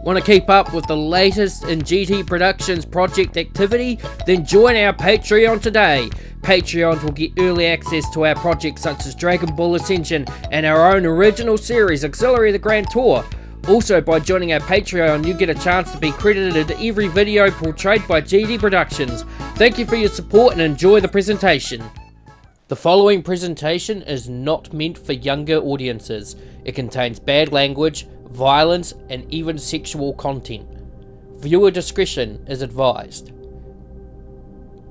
Want to keep up with the latest in GTProductions project activity? Then join our Patreon today. Patreons will get early access to our projects such as Dragon Ball Ascension and our own original series, Auxillary the Grand Tour. Also, by joining our Patreon, you get a chance to be credited in every video portrayed by GTProductions. Thank you for your support and enjoy the presentation. The following presentation is not meant for younger audiences. It contains bad language, violence, and even sexual content. Viewer discretion is advised.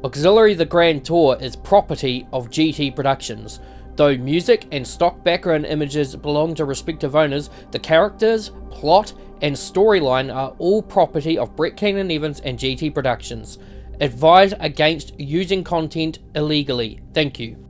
Auxillary the Grand Tour is property of GTProductions. Though music and stock background images belong to respective owners, the characters, plot, and storyline are all property of Brett Keenan Evans and GTProductions. Advise against using content illegally. Thank you.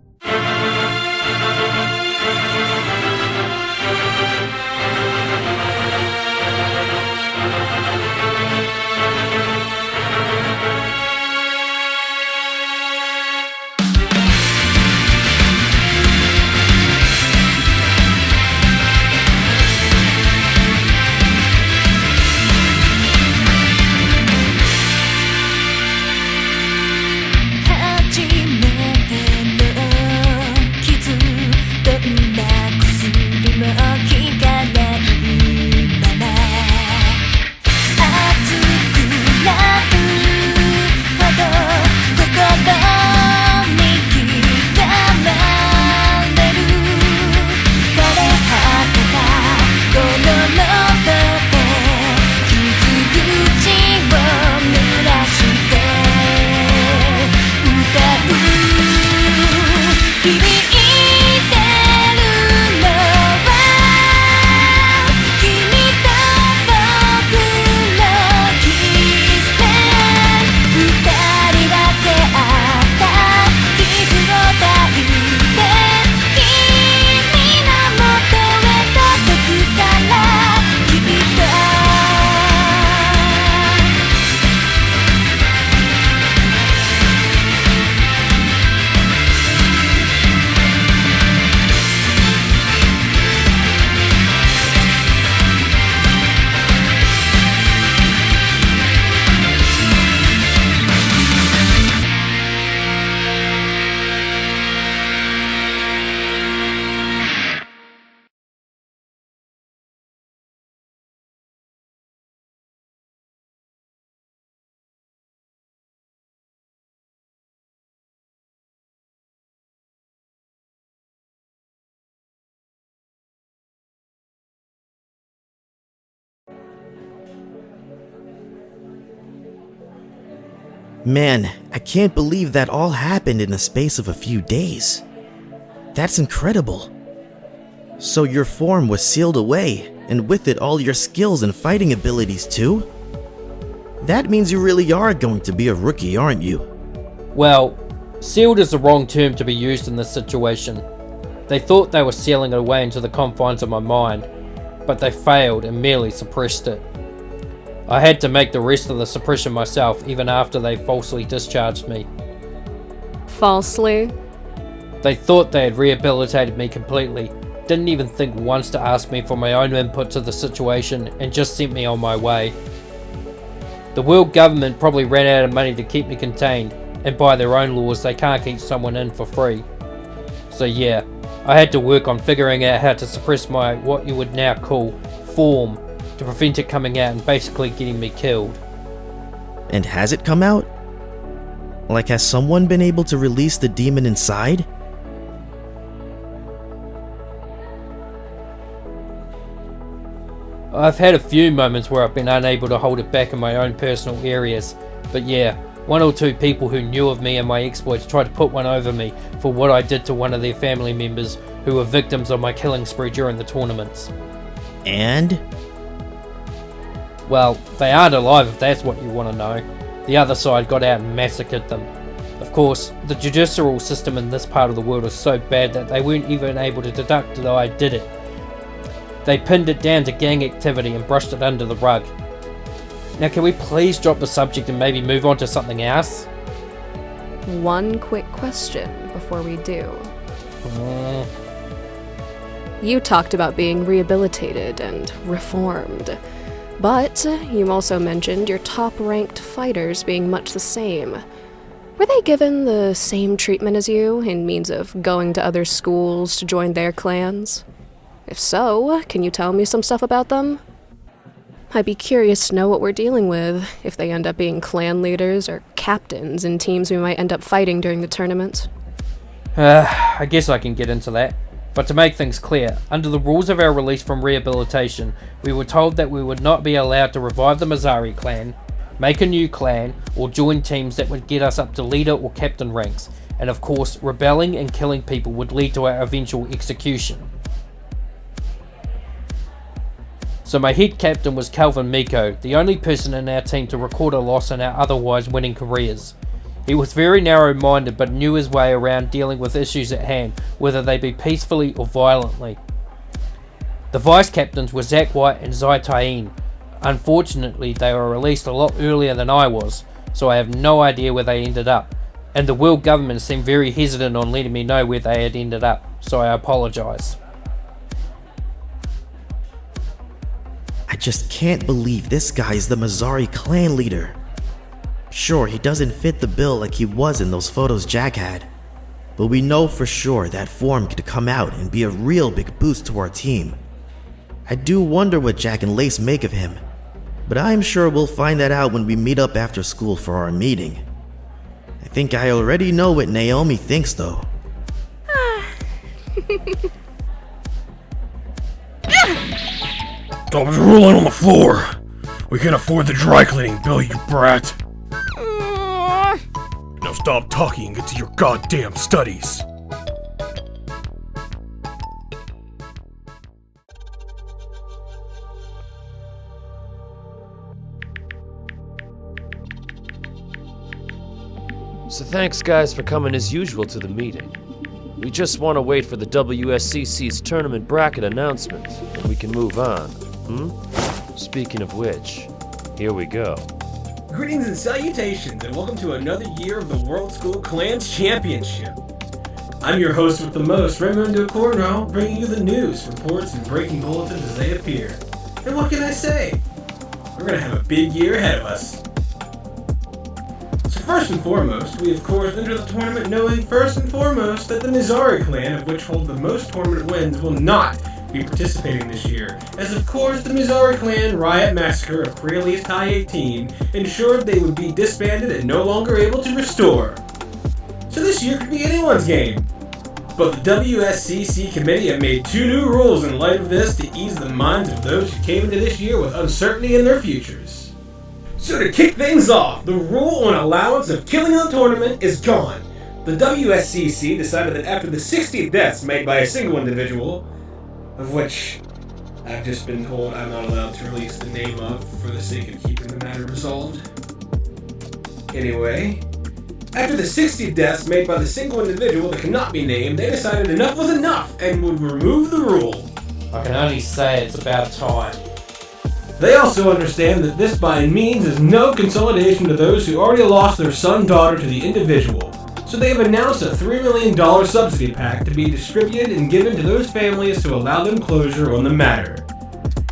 Man, I can't believe that all happened in the space of a few days. That's incredible. So your form was sealed away, and with it all your skills and fighting abilities too? That means you really are going to be a rookie, aren't you? Well, sealed is the wrong term to be used in this situation. They thought they were sealing it away into the confines of my mind, but they failed and merely suppressed it. I had to make the rest of the suppression myself even after they falsely discharged me. Falsely? They thought they had rehabilitated me completely, didn't even think once to ask me for my own input to the situation, and just sent me on my way. The world government probably ran out of money to keep me contained, and by their own laws they can't keep someone in for free. So yeah, I had to work on figuring out how to suppress my, what you would now call, form, to prevent it coming out and basically getting me killed. And has it come out? Like, has someone been able to release the demon inside? I've had a few moments where I've been unable to hold it back in my own personal areas, but yeah, one or two people who knew of me and my exploits tried to put one over me for what I did to one of their family members who were victims of my killing spree during the tournaments. And? Well, they aren't alive if that's what you want to know. The other side got out and massacred them. Of course, the judicial system in this part of the world is so bad that they weren't even able to deduct that I did it. They pinned it down to gang activity and brushed it under the rug. Now can we please drop the subject and maybe move on to something else? One quick question before we do. You talked about being rehabilitated and reformed. But you also mentioned your top-ranked fighters being much the same. Were they given the same treatment as you in means of going to other schools to join their clans? If so, can you tell me some stuff about them? I'd be curious to know what we're dealing with, if they end up being clan leaders or captains in teams we might end up fighting during the tournament. I guess I can get into that. But to make things clear, under the rules of our release from rehabilitation, we were told that we would not be allowed to revive the Mizari clan, make a new clan, or join teams that would get us up to leader or captain ranks, and of course, rebelling and killing people would lead to our eventual execution. So my head captain was Calvin Miko, the only person in our team to record a loss in our otherwise winning careers. He was very narrow-minded but knew his way around dealing with issues at hand, whether they be peacefully or violently. The vice-captains were Zach White and Zai Tain. Unfortunately, they were released a lot earlier than I was, so I have no idea where they ended up, and the world government seemed very hesitant on letting me know where they had ended up, so I apologise. I just can't believe this guy is the Mizari clan leader. Sure, he doesn't fit the bill like he was in those photos Jack had, but we know for sure that form could come out and be a real big boost to our team. I do wonder what Jack and Lace make of him, but I'm sure we'll find that out when we meet up after school for our meeting. I think I already know what Naomi thinks though. Stop drooling on the floor! We can't afford the dry cleaning bill, you brat! Now stop talking and get to your goddamn studies! So thanks guys for coming as usual to the meeting. We just want to wait for the WSCC's tournament bracket announcement, and we can move on. Speaking of which, here we go. Greetings and salutations, and welcome to another year of the World School Clans Championship. I'm your host with the most, Raimundo Cornell, bringing you the news, reports, and breaking bulletins as they appear. And what can I say? We're gonna have a big year ahead of us. So first and foremost, we of course enter the tournament knowing first and foremost that the Mizari clan, of which hold the most tournament wins, will not be participating this year, as of course the Mizari clan riot massacre of Chrail's High 18 ensured they would be disbanded and no longer able to restore. So this year could be anyone's game. But the WSCC committee have made 2 new rules in light of this to ease the minds of those who came into this year with uncertainty in their futures. So to kick things off, the rule on allowance of killing in the tournament is gone. The WSCC decided that after the 60 deaths made by a single individual, of which I've just been told I'm not allowed to release the name of for the sake of keeping the matter resolved. Anyway, after the 60 deaths made by the single individual that cannot be named, they decided enough was enough and would remove the rule. I can only say it's about time. They also understand that this by means is no consolidation to those who already lost their son-daughter to the individual. So they have announced a $3 million subsidy pack to be distributed and given to those families to allow them closure on the matter.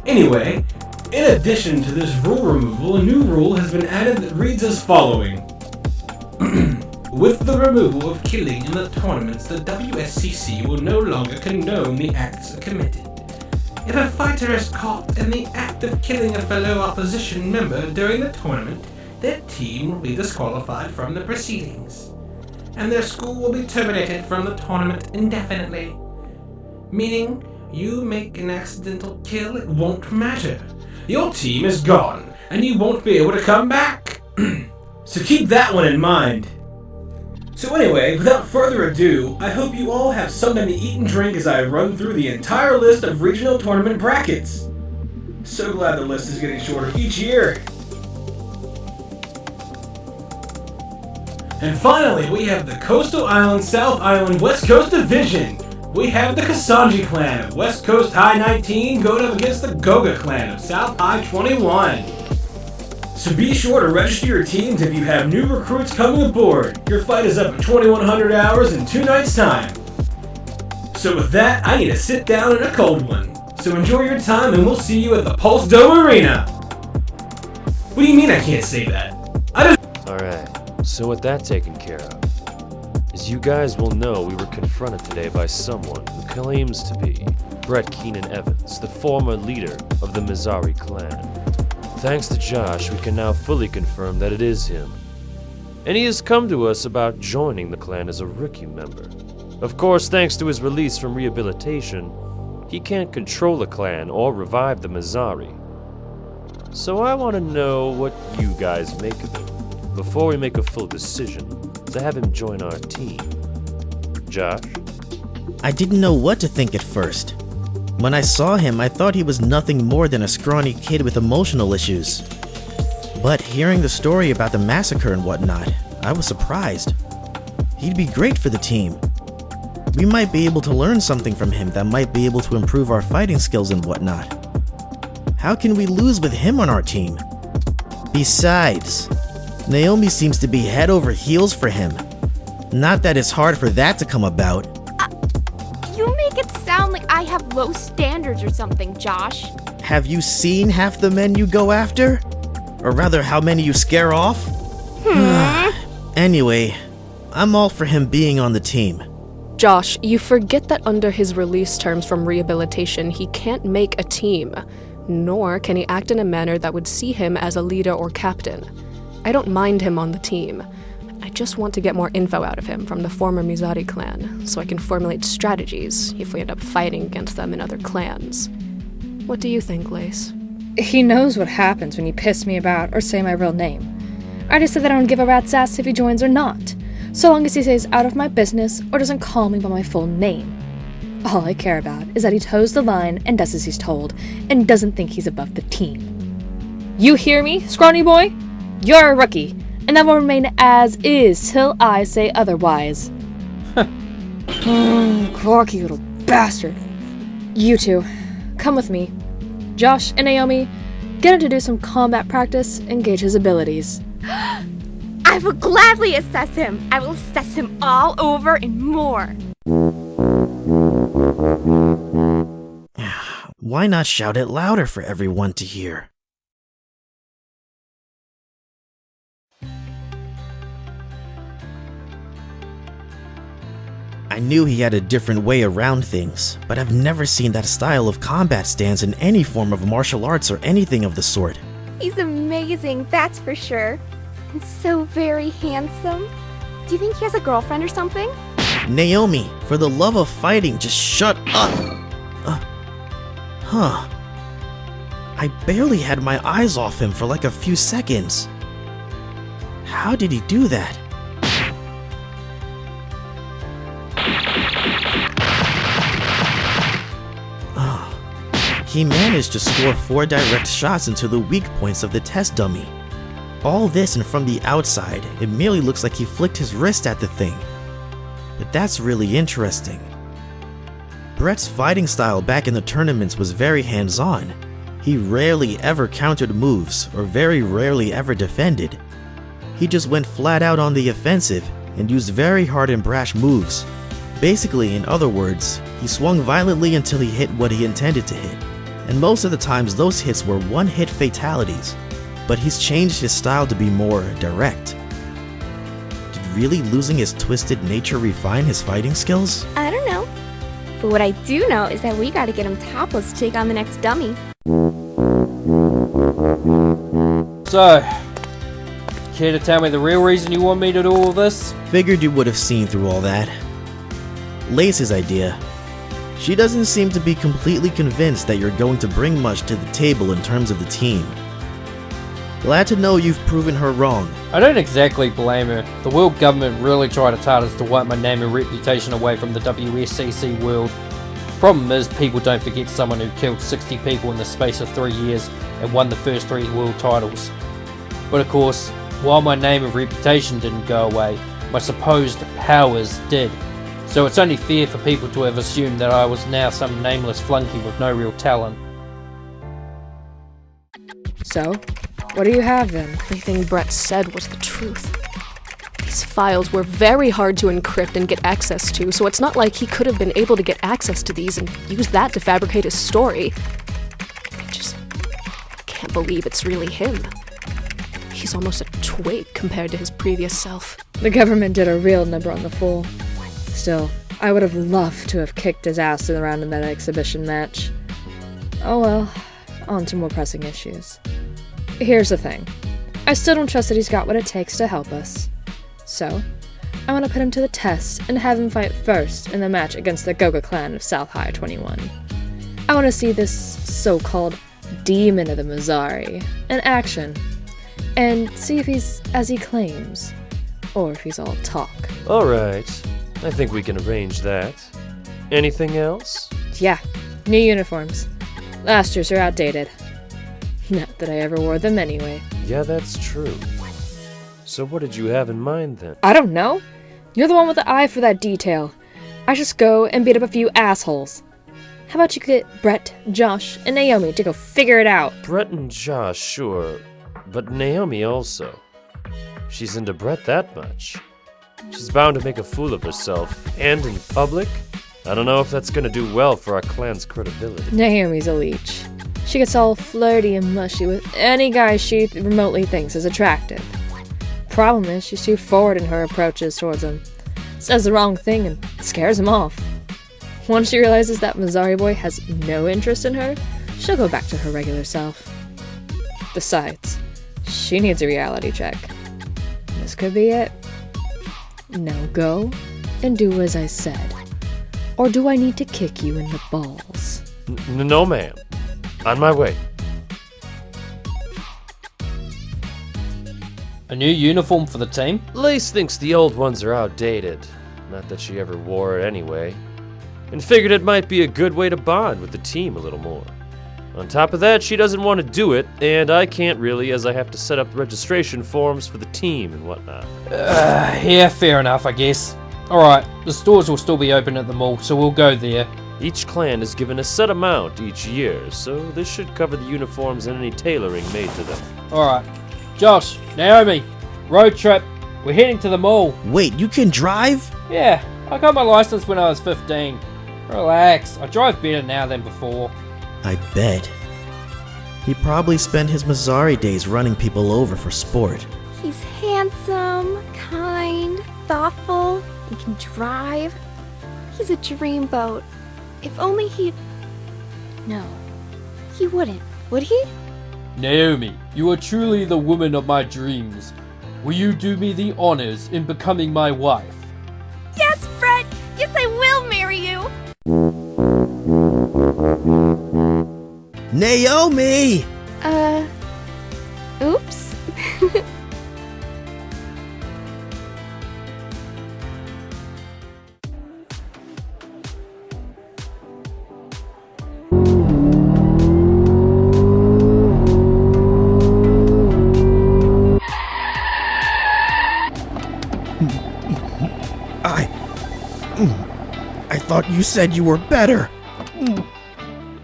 Anyway, in addition to this rule removal, a new rule has been added that reads as following. With the removal of killing in the tournaments, the WSCC will no longer condone the acts committed. If a fighter is caught in the act of killing a fellow opposition member during the tournament, their team will be disqualified from the proceedings, and their school will be terminated from the tournament indefinitely. Meaning, you make an accidental kill, it won't matter. Your team is gone, and you won't be able to come back. So keep that one in mind. So anyway, without further ado, I hope you all have something to eat and drink as I run through the entire list of regional tournament brackets. So glad the list is getting shorter each year. And finally, we have the Coastal Island, South Island, West Coast Division. We have the Kasanji clan of West Coast High 19 going up against the Goga clan of South High 21. So be sure to register your teams if you have new recruits coming aboard. Your fight is up at 2100 hours in 2 nights' time. So with that, I need to sit down in a cold one. So enjoy your time and we'll see you at the Pulse Dome Arena. What do you mean I can't say that? Alright, so with that taken care of, as you guys will know, we were confronted today by someone who claims to be Brett Keenan Evans, the former leader of the Mizari clan. Thanks to Josh, we can now fully confirm that it is him. And he has come to us about joining the clan as a rookie member. Of course, thanks to his release from rehabilitation, he can't control the clan or revive the Mizari. So I want to know what you guys make of it, before we make a full decision to have him join our team. Josh? I didn't know what to think at first. When I saw him, I thought he was nothing more than a scrawny kid with emotional issues. But hearing the story about the massacre and whatnot, I was surprised. He'd be great for the team. We might be able to learn something from him that might be able to improve our fighting skills and whatnot. How can we lose with him on our team? Besides, Naomi seems to be head over heels for him. Not that it's hard for that to come about. You make it sound like I have low standards or something, Josh. Have you seen half the men you go after? Or rather, how many you scare off? Anyway, I'm all for him being on the team. Josh, you forget that under his release terms from rehabilitation, he can't make a team, nor can he act in a manner that would see him as a leader or captain. I don't mind him on the team. I just want to get more info out of him from the former Mizari clan, so I can formulate strategies if we end up fighting against them in other clans. What do you think, Lace? He knows what happens when you piss me about or say my real name. I just said that I don't give a rat's ass if he joins or not, so long as he stays out of my business or doesn't call me by my full name. All I care about is that he toes the line and does as he's told, and doesn't think he's above the team. You hear me, scrawny boy? You're a rookie, and that will remain as is till I say otherwise. Corky little bastard. You two, come with me. Josh and Naomi, get him to do some combat practice and gauge his abilities. I will gladly assess him. I will assess him all over and more. Why not shout it louder for everyone to hear? I knew he had a different way around things, but I've never seen that style of combat stance in any form of martial arts or anything of the sort. He's amazing, that's for sure. And so very handsome. Do you think he has a girlfriend or something? Naomi, for the love of fighting, just shut up! I barely had my eyes off him for like a few seconds. How did he do that? He managed to score 4 direct shots into the weak points of the test dummy. All this, and from the outside, it merely looks like he flicked his wrist at the thing. But that's really interesting. Brett's fighting style back in the tournaments was very hands-on. He rarely ever countered moves, or very rarely ever defended. He just went flat out on the offensive, and used very hard and brash moves. Basically, in other words, he swung violently until he hit what he intended to hit. And most of the times those hits were one-hit fatalities. But he's changed his style to be more direct. Did really losing his twisted nature refine his fighting skills? I don't know. But what I do know is that we gotta get him topless to take on the next dummy. So, care to tell me the real reason you want me to do all this? Figured you would have seen through all that. Lace's idea. She doesn't seem to be completely convinced that you're going to bring much to the table in terms of the team. Glad to know you've proven her wrong. I don't exactly blame her. The world government really tried its hardest to wipe my name and reputation away from the WSCC world. Problem is, people don't forget someone who killed 60 people in the space of 3 years and won the first 3 world titles. But of course, while my name and reputation didn't go away, my supposed powers did. So it's only fair for people to have assumed that I was now some nameless flunky with no real talent. So, what do you have then? Everything Brett said was the truth. These files were very hard to encrypt and get access to, so it's not like he could have been able to get access to these and use that to fabricate his story. I just can't believe it's really him. He's almost a twig compared to his previous self. The government did a real number on the fool. Still, I would have loved to have kicked his ass around in that exhibition match. Oh well, on to more pressing issues. Here's the thing. I still don't trust that he's got what it takes to help us. So, I want to put him to the test and have him fight first in the match against the Goga clan of South High 21. I want to see this so-called demon of the Mizari in action, and see if he's as he claims, or if he's all talk. Alright, I think we can arrange that. Anything else? Yeah, new uniforms. Last year's are outdated. Not that I ever wore them anyway. Yeah, that's true. So what did you have in mind then? I don't know. You're the one with the eye for that detail. I just go and beat up a few assholes. How about you get Brett, Josh, and Naomi to go figure it out? Brett and Josh, sure. But Naomi also. She's into Brett that much. She's bound to make a fool of herself, and in public? I don't know if that's gonna do well for our clan's credibility. Naomi's a leech. She gets all flirty and mushy with any guy she remotely thinks is attractive. Problem is, she's too forward in her approaches towards him. Says the wrong thing and scares him off. Once she realizes that Mizari boy has no interest in her, she'll go back to her regular self. Besides, she needs a reality check. This could be it. Now go and do as I said. Or do I need to kick you in the balls? No, ma'am. On my way. A new uniform for the team? Lace thinks the old ones are outdated. Not that she ever wore it anyway. And figured it might be a good way to bond with the team a little more. On top of that, she doesn't want to do it, and I can't really, as I have to set up registration forms for the team and whatnot. Yeah, fair enough, I guess. Alright, the stores will still be open at the mall, so we'll go there. Each clan is given a set amount each year, so this should cover the uniforms and any tailoring made to them. Alright. Josh, Naomi, road trip. We're heading to the mall. Wait, you can drive? Yeah, I got my license when I was 15. Relax, I drive better now than before. I bet. He probably spent his Mizari days running people over for sport. He's handsome, kind, thoughtful, and can drive. He's a dreamboat. If only he'd... No, he wouldn't, would he? Naomi, you are truly the woman of my dreams. Will you do me the honors in becoming my wife? Yes, Fred! Yes, I will marry you! Naomi! Oops. I thought you said you were better.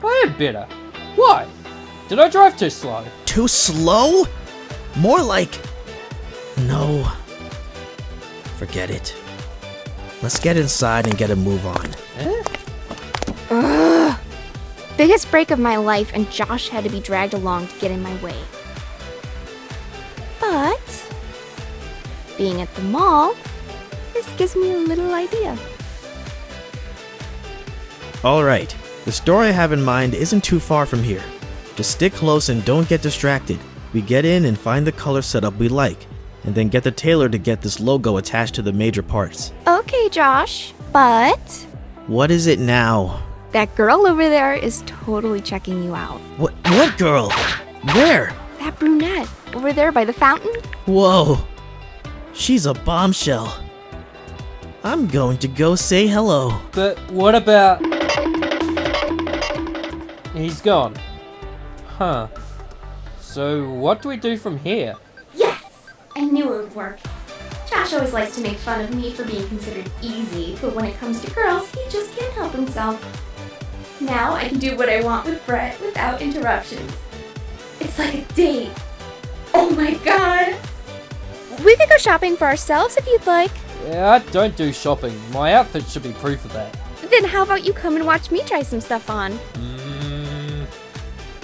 I am better. Why? Did I drive too slow? Too slow? More like... No. Forget it. Let's get inside and get a move on. Ugh. Biggest break of my life, and Josh had to be dragged along to get in my way. But being at the mall, this gives me a little idea. Alright, the store I have in mind isn't too far from here. Just stick close and don't get distracted. We get in and find the color setup we like, and then get the tailor to get this logo attached to the major parts. Okay, Josh, but What is it now? that girl over there is totally checking you out. What girl? Where? That brunette over there by the fountain? Whoa. She's a bombshell. I'm going to go say hello. But what about... He's gone. Huh. So what do we do from here? Yes! I knew it would work. Josh always likes to make fun of me for being considered easy, but when it comes to girls, he just can't help himself. Now I can do what I want with Brett without interruptions. It's like a date. Oh my god! We could go shopping for ourselves if you'd like. Yeah, I don't do shopping. My outfit should be proof of that. Then how about you come and watch me try some stuff on?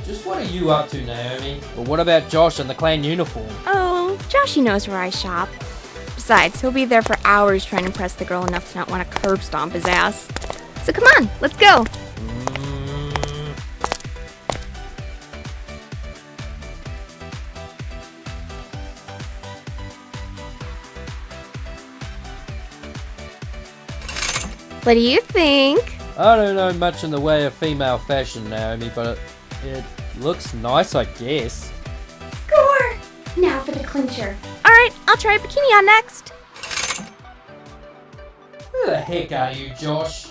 Just what are you up to, Naomi? Or what about Josh and the clan uniform? Oh, Joshy knows where I shop. Besides, he'll be there for hours trying to impress the girl enough to not want to curb stomp his ass. So come on, let's go. What do you think? I don't know much in the way of female fashion, Naomi, but it looks nice, I guess. Score! Now for the clincher. Alright, I'll try a bikini on next. Who the heck are you, Josh?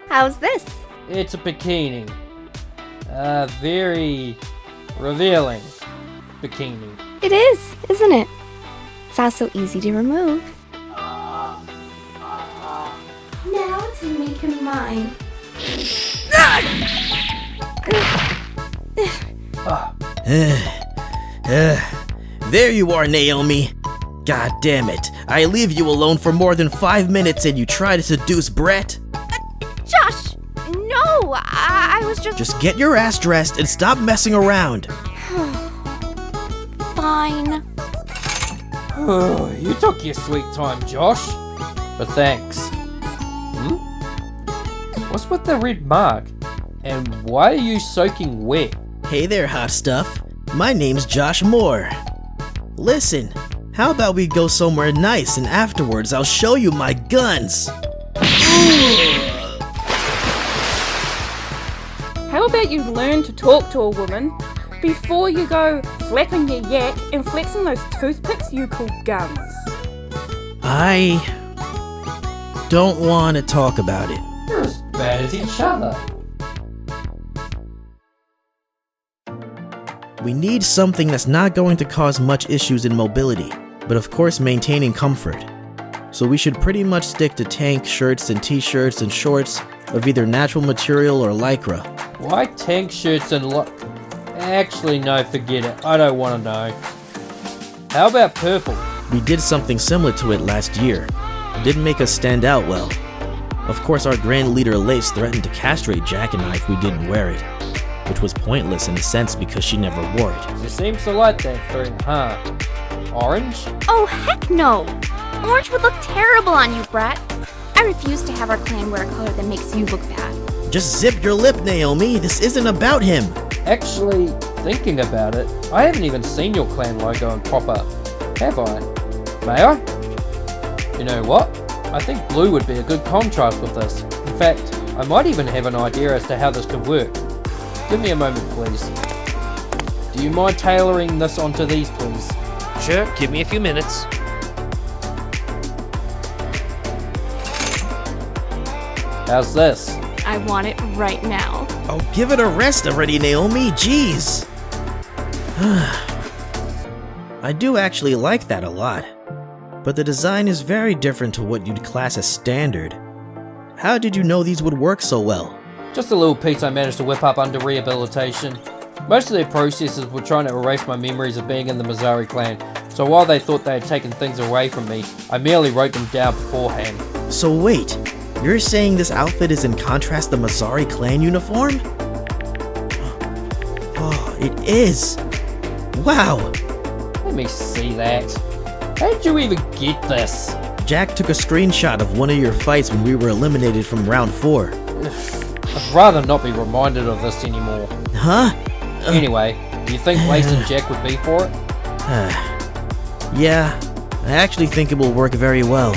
How's this? It's a bikini. Very revealing bikini. It is, isn't it? It's also easy to remove. Now to make him mine. There you are, Naomi. God damn it. I leave you alone for more than 5 minutes and you try to seduce Brett? Josh! No! I was just... Just get your ass dressed and stop messing around. Fine. Oh, you took your sweet time, Josh. But thanks. What's with the red mark? And why are you soaking wet? Hey there, hot stuff. My name's Josh Moore. Listen, how about we go somewhere nice and afterwards I'll show you my guns. How about you learn to talk to a woman before you go flapping your yak and flexing those toothpicks you call guns? I don't want to talk about it. You're as bad as each other. We need something that's not going to cause much issues in mobility, but of course maintaining comfort. So we should pretty much stick to tank shirts and t-shirts and shorts of either natural material or lycra. Why tank shirts and Actually, no, forget it. I don't want to know. How about purple? We did something similar to it last year. It didn't make us stand out well. Of course, our grand leader Leech threatened to castrate Jack and I if we didn't wear it, which was pointless in a sense because she never wore it. She seems to like that threat, huh? Orange? Oh, heck no! Orange would look terrible on you, Brett. I refuse to have our clan wear a color that makes you look bad. Just zip your lip, Naomi. This isn't about him. Actually, thinking about it, I haven't even seen your clan logo in proper, have I? May I? You know what? I think blue would be a good contrast with this. In fact, I might even have an idea as to how this could work. Give me a moment, please. Do you mind tailoring this onto these, please? Sure, give me a few minutes. How's this? I want it right now. Oh, give it a rest already, Naomi. Jeez. I do actually like that a lot. But the design is very different to what you'd class as standard. How did you know these would work so well? Just a little piece I managed to whip up under rehabilitation. Most of their processes were trying to erase my memories of being in the Mizari clan, so while they thought they had taken things away from me, I merely wrote them down beforehand. So wait, you're saying this outfit is in contrast to the Mizari clan uniform? Oh, it is! Wow! Let me see that. How did you even get this? Jack took a screenshot of one of your fights when we were eliminated from round 4. I'd rather not be reminded of this anymore. Huh? Anyway, do you think Lace and Jack would be for it? Yeah, I actually think it will work very well.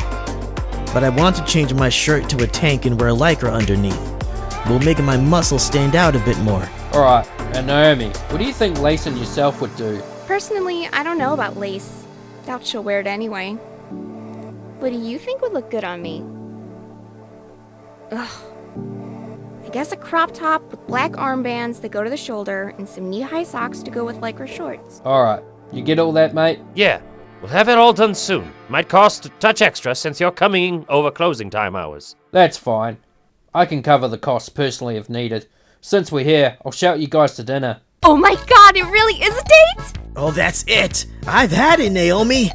But I want to change my shirt to a tank and wear lycra underneath. It will make my muscles stand out a bit more. Alright, and Naomi, what do you think Lace and yourself would do? Personally, I don't know about lace. Doubt she'll wear it anyway. What do you think would look good on me? Ugh. I guess a crop top with black armbands that go to the shoulder and some knee-high socks to go with lycra shorts. Alright, you get all that, mate? Yeah, we'll have it all done soon. Might cost a touch extra since you're coming over closing time hours. That's fine. I can cover the costs personally if needed. Since we're here, I'll shout you guys to dinner. Oh my god, it really is a date? Oh, that's it! I've had it, Naomi!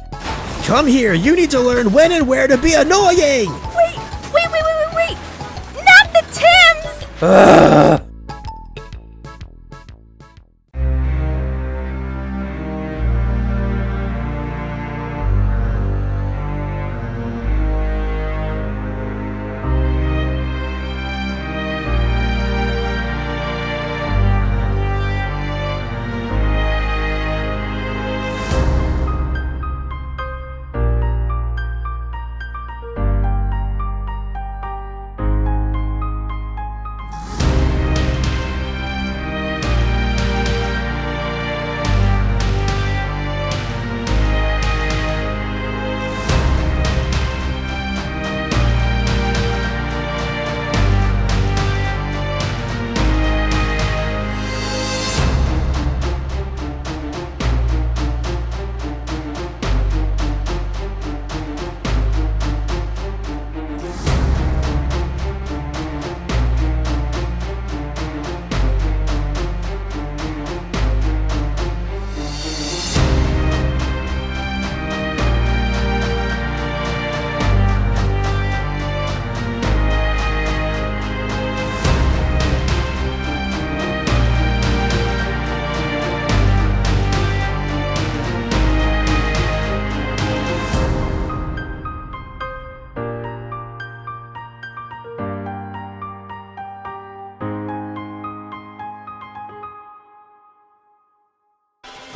Come here, you need to learn when and where to be annoying! Wait! Not the Tims!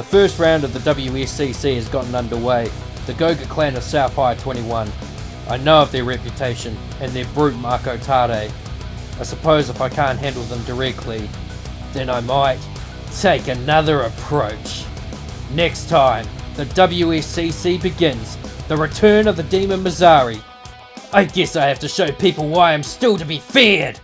The first round of the WSCC has gotten underway. The Goga clan of South High 21. I know of their reputation and their brute Marco Tade. I suppose if I can't handle them directly, then I might take another approach. Next time, the WSCC begins. The return of the demon Mizari. I guess I have to show people why I'm still to be feared.